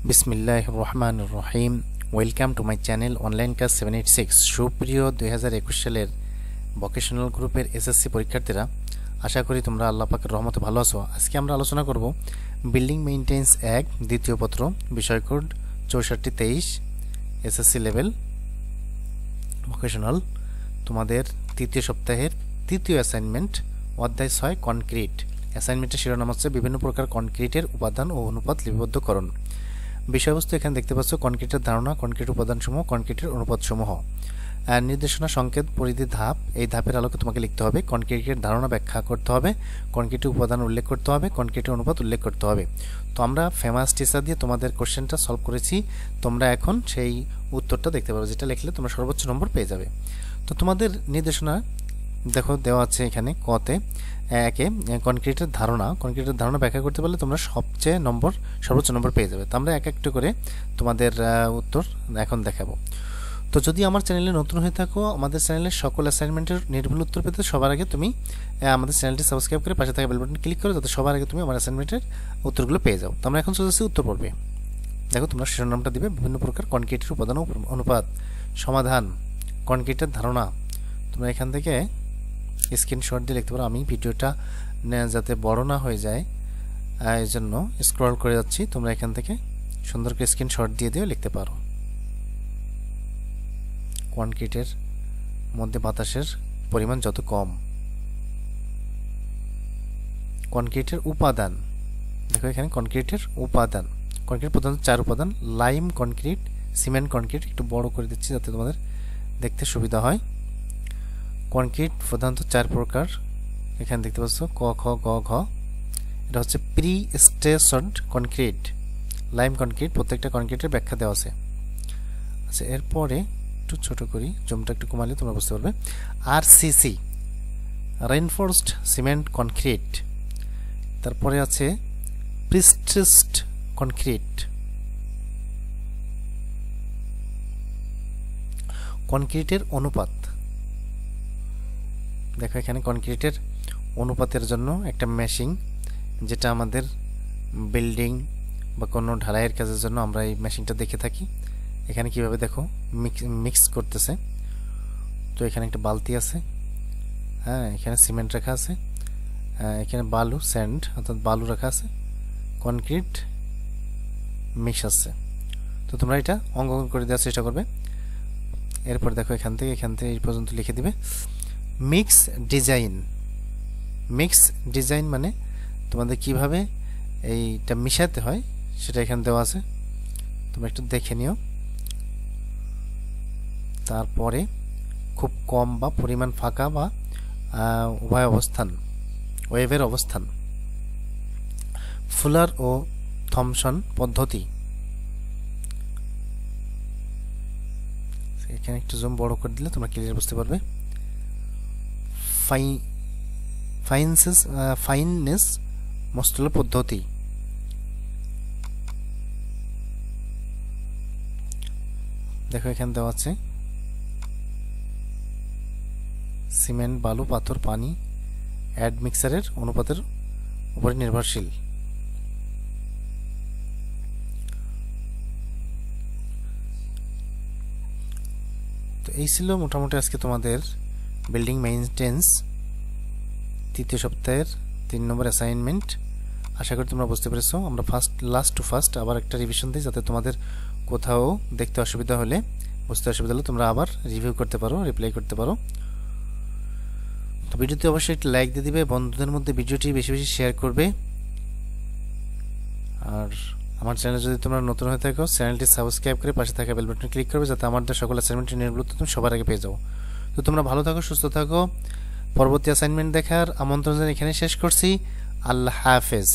বিসমিল্লাহির রহমানির রহিম। Welcome to my channel online class 786। সুপ্রিয় 2021 সালের ভোকেশনাল গ্রুপের এসএসসি পরীক্ষার্থীরা, আশা করি তোমরা আল্লাহ পাকের রহমতে ভালো আছো। আজকে আমরা আলোচনা করব বিল্ডিং মেইনটেন্স 1 দ্বিতীয় পত্র, বিষয় কোড 6423, এসএসসি লেভেল ভোকেশনাল, তোমাদের তৃতীয় সপ্তাহের তৃতীয় অ্যাসাইনমেন্ট, অধ্যায় 6 কনক্রিট। অ্যাসাইনমেন্টের শিরোনাম হচ্ছে বিভিন্ন প্রকার কনক্রিটের উপাদান ও অনুপাত লিপিবদ্ধকরণ। বিষয়বস্তু এখানে দেখতে পাচ্ছ কনক্রিটের ধারণা, কনক্রিট উপাদানসমূহ, কনক্রিটের অনুপাতসমূহ। নির্দেশনা, সংকেত, পরিধি, ধাপ। এই ধাপের আলোকে তোমাকে লিখতে হবে। কনক্রিটের ধারণা ব্যাখ্যা করতে হবে, কনক্রিটের উপাদান উল্লেখ করতে হবে, কনক্রিটের অনুপাত উল্লেখ করতে হবে। তো আমরা ফেমাস টিচার দিয়ে তোমাদের কোশ্চেনটা সলভ করেছি। তোমরা এখন সেই উত্তরটা দেখতে পারো, যেটা লিখলে তোমরা সর্বোচ্চ নম্বর পেয়ে যাবে। তো তোমাদের নির্দেশনা দেখো দেওয়া আছে এখানে কতে একে কনক্রিটের ধারণা ব্যাখ্যা করতে পারলে তোমরা সর্বোচ্চ নম্বর পেয়ে যাবে। তো আমরা এক একটু করে তোমাদের উত্তর এখন দেখাবো। তো যদি আমার চ্যানেলে নতুন হয়ে থাকো, আমাদের চ্যানেলের সকল অ্যাসাইনমেন্টের নির্ভুল উত্তর পেতে সবার আগে তুমি আমাদের চ্যানেলটি সাবস্ক্রাইব করে পাশে থাকা বেল বাটন ক্লিক করো, যাতে সবার আগে তুমি আমার অ্যাসাইনমেন্টের উত্তরগুলো পেয়ে যাও। তো আমরা এখন চলে যাচ্ছি উত্তর পর্বে। দেখো তোমরা শিরোনামটা দিবে বিভিন্ন প্রকার কনক্রিটের উপাদান ও অনুপাত। সমাধান, কনক্রিটের ধারণা। তোমরা এখান থেকে স্ক্রিনশট দিয়ে লিখতে পারো। আমি ভিডিওটা যাতে বড় না হয়ে যায় এই জন্য স্ক্রল করে যাচ্ছি। তোমরা এখান থেকে সুন্দর করে স্ক্রিনশট দিয়ে দিয়েও লিখতে পারো। কনক্রিটের মধ্যে বাতাসের পরিমাণ যত কম। কনক্রিটের উপাদান, দেখো এখানে কনক্রিটের উপাদান। কনক্রিট প্রধানত 4 উপাদান: লাইম কনক্রিট, সিমেন্ট কনক্রিট। একটু বড় করে দিচ্ছি যাতে তোমাদের দেখতে সুবিধা হয়। কনক্রিট প্রধানত 4 প্রকার, এখানে দেখতে পাচ্ছ ক, খ, গ, ঘ। এটা হচ্ছে pre stressed concrete, lime concrete. প্রত্যেকটা কনক্রিটের ব্যাখ্যা দেওয়া আছে। আচ্ছা, এরপরে একটু ছোট করি, জুমটা একটু কমালে তোমরা বুঝতে পারবে। RCC, reinforced cement concrete. তারপরে আছে প্রিস্ট্রেসড কনক্রিট। কনক্রিটের অনুপাত, দেখো এখানে কনক্রিটের অনুপাতের জন্য একটা মেশিং, যেটা আমাদের বিল্ডিং বা কোনো ঢালাইয়ের কাজের জন্য আমরা এই মেশিনটা দেখে থাকি। এখানে কিভাবে দেখো মিক্স করতেছে। তো এখানে একটা বালতি আছে, হ্যাঁ, এখানে সিমেন্ট রাখা আছে, এখানে বালু, স্যান্ড অর্থাৎ বালু রাখা আছে, কনক্রিট মিক্স আছে। তো তোমরা এটা অঙ্কন করে দেওয়ার চেষ্টা করবে। এরপর দেখো এখান থেকে এই পর্যন্ত লিখে দিবে। মিক্স ডিজাইন মানে তোমাদের কিভাবে এইটা মিশাতে হয় সেটা এখানে দেওয়া আছে, তোমরা একটু দেখে নিও। তারপরে খুব কম বা পরিমাণ ফাঁকা বা উভয় অবস্থান, ওয়েভের অবস্থান। ফুলার ও থমসন পদ্ধতি। এখানে একটু জুম বড় করে দিলে তোমরা ক্লিয়ার বুঝতে পারবে। ফাইননেস মস্তল পদ্ধতি। দেখো এখানে দেওয়া আছে সিমেন্ট, বালু, পাথর, পানি অ্যাড মিক্সারের অনুপাতের উপরে নির্ভরশীল। তো এই ছিল মোটামুটি আজকে তোমাদের বিল্ডিং মেইনটেন্স তৃতীয় সপ্তাহের 3 নম্বর অ্যাসাইনমেন্ট। আশা করি তোমরা বুঝতে পেরেছো। আমরা লাস্ট টু ফার্স্ট আবার একটা রিভিশন দিই, যাতে তোমাদের কোথাও দেখতে অসুবিধা হলে, বুঝতে অসুবিধা হলে তোমরা আবার রিভিউ করতে পারো, রিপ্লাই করতে পারো। তো ভিডিওতে অবশ্যই একটা লাইক দিয়ে দিবে, বন্ধুদের মধ্যে ভিডিওটি বেশি বেশি শেয়ার করবে। আর আমার চ্যানেলে যদি তোমরা নতুন হয়ে থাকো, চ্যানেলটি সাবস্ক্রাইব করে পাশে থাকা বেল বাটনে ক্লিক করবে, যাতে আমাদের সকল অ্যাসাইনমেন্টের নির্ভুল তুমি সবার আগে পেয়ে যাও। তো তোমরা ভালো থাকো, সুস্থ থাকো। পরবর্তী অ্যাসাইনমেন্ট দেখার আমন্ত্রণ জানিয়ে এখানে শেষ করছি। আল্লাহ হাফেজ।